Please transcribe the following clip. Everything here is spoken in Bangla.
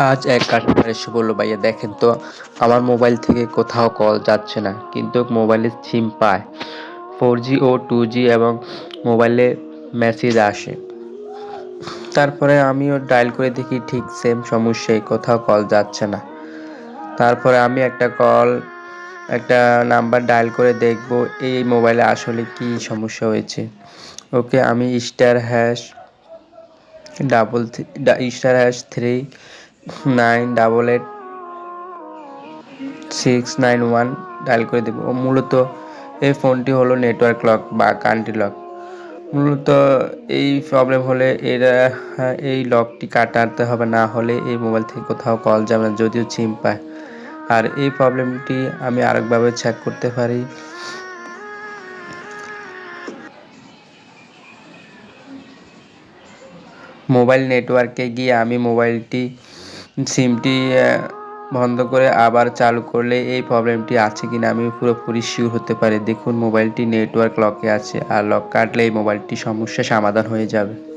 আজ এক কাস্টমার এসে বলল, ভাইয়া দেখেন তো আমার মোবাইল থেকে কোথাও কল যাচ্ছে না, কিন্তু মোবাইলের সিম পায় 4G ও 2G এবং মোবাইলে মেসেজ আসে। তারপরে আমিও ডায়াল করে দেখি ঠিক সেম সমস্যাই, কোথাও কল যাচ্ছে না। তারপরে আমি একটা নাম্বার ডায়াল করে দেখব এই মোবাইলে আসলে কি সমস্যা হয়েছে। ওকে আমি ****3*988*691 ডায়াল করে দেব। ও মূলত এই ফোনটি হলো নেটওয়ার্ক লক বা কান্ট্রি লক। মূলত এই প্রবলেম হলে এই লকটি কাটাতে হবে, না হলে এই মোবাইল থেকে কোথাও কল যাবে না যদিও সিম পায়। আর এই প্রবলেমটি আমি আরেকভাবে চেক করতে পারি। মোবাইল নেটওয়ার্কে গিয়ে আমি সিমটি বন্ধ করে আবার চালু করলে এই প্রবলেমটি আছে কিনা আমি পুরোপুরি শিওর হতে পারি। দেখুন মোবাইলটি নেটওয়ার্ক লকে আছে, আর লক কাটলে এই মোবাইলটি সমস্যা সমাধান হয়ে যাবে।